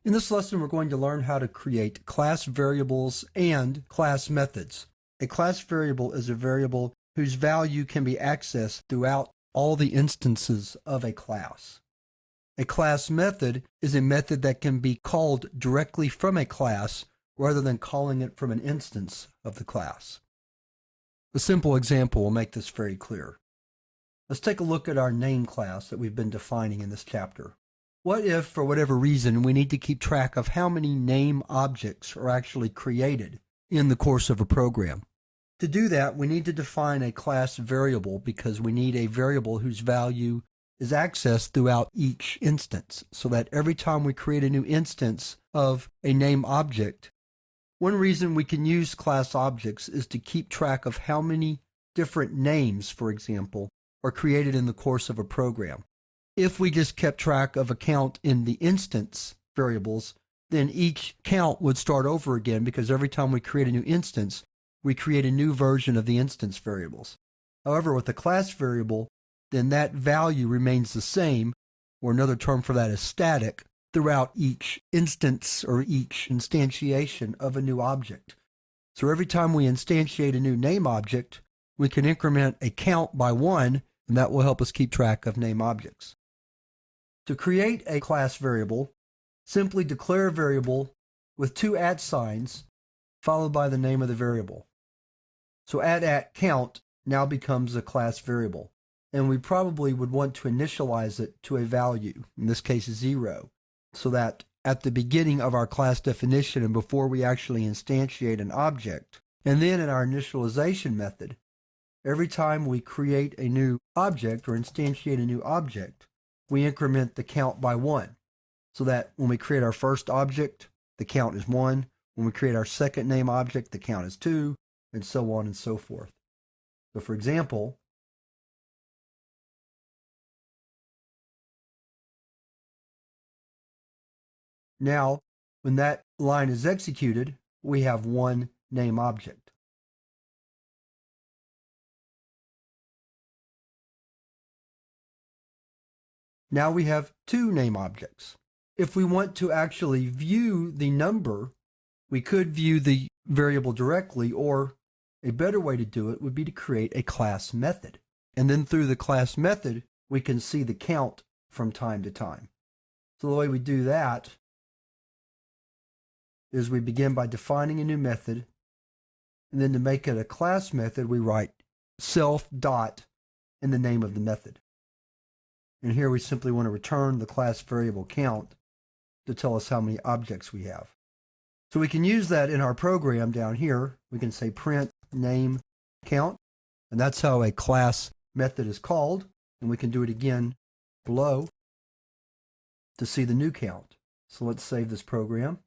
In this lesson, we're going to learn how to create class variables and class methods. A class variable is a variable whose value can be accessed throughout all the instances of a class. A class method is a method that can be called directly from a class rather than calling it from an instance of the class. A simple example will make this very clear. Let's take a look at our name class that we've been defining in this chapter. What if, for whatever reason, we need to keep track of how many name objects are actually created in the course of a program? To do that, we need to define a class variable because we need a variable whose value is accessed throughout each instance, so that every time we create a new instance of a name object, one reason we can use class objects is to keep track of how many different names, for example, are created in the course of a program. If we just kept track of a count in the instance variables, then each count would start over again because every time we create a new instance, we create a new version of the instance variables. However, with a class variable, then that value remains the same, or another term for that is static, throughout each instance or each instantiation of a new object. So every time we instantiate a new name object, we can increment a count by 1, and that will help us keep track of name objects. To create a class variable, simply declare a variable with two @ signs followed by the name of the variable. So @count now becomes a class variable, and we probably would want to initialize it to a value, in this case 0, so that at the beginning of our class definition and before we actually instantiate an object, and then in our initialization method, every time we create a new object or instantiate a new object, we increment the count by 1, so that when we create our first object, the count is 1. When we create our second name object, the count is 2, and so on and so forth. So for example, now when that line is executed, we have one name object. Now we have two name objects. If we want to actually view the number, we could view the variable directly, or a better way to do it would be to create a class method. And then through the class method, we can see the count from time to time. So the way we do that is we begin by defining a new method, and then to make it a class method, we write self dot in the name of the method. And here we simply want to return the class variable count to tell us how many objects we have. So we can use that in our program down here. We can say print name count, and that's how a class method is called. And we can do it again below to see the new count. So let's save this program.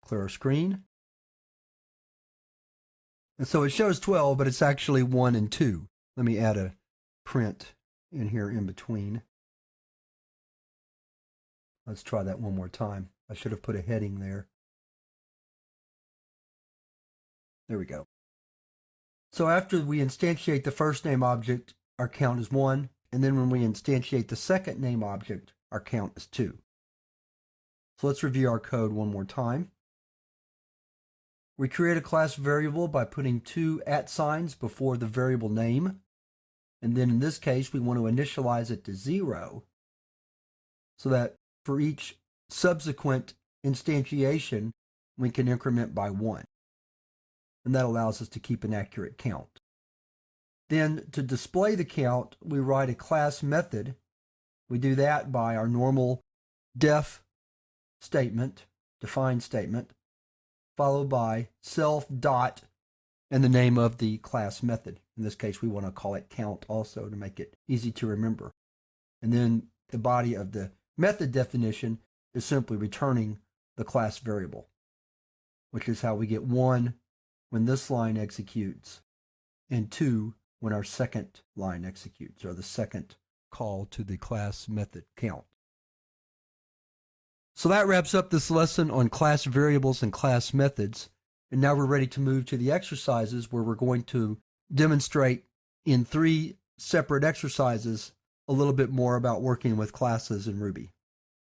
Clear our screen. And so it shows 12, but it's actually 1 and 2. Let me add a print in here in between. Let's try that one more time. I should have put a heading there. There we go. So after we instantiate the first name object, our count is 1, and then when we instantiate the second name object, our count is 2. So let's review our code one more time. We create a class variable by putting two @ signs before the variable name. And then in this case, we want to initialize it to 0 so that for each subsequent instantiation, we can increment by 1. And that allows us to keep an accurate count. Then to display the count, we write a class method. We do that by our normal def statement, define statement, followed by self dot and the name of the class method. In this case, we want to call it count also to make it easy to remember. And then the body of the method definition is simply returning the class variable, which is how we get 1 when this line executes and 2 when our second line executes, or the second call to the class method count. So that wraps up this lesson on class variables and class methods. And now we're ready to move to the exercises where we're going to demonstrate in 3 separate exercises a little bit more about working with classes in Ruby.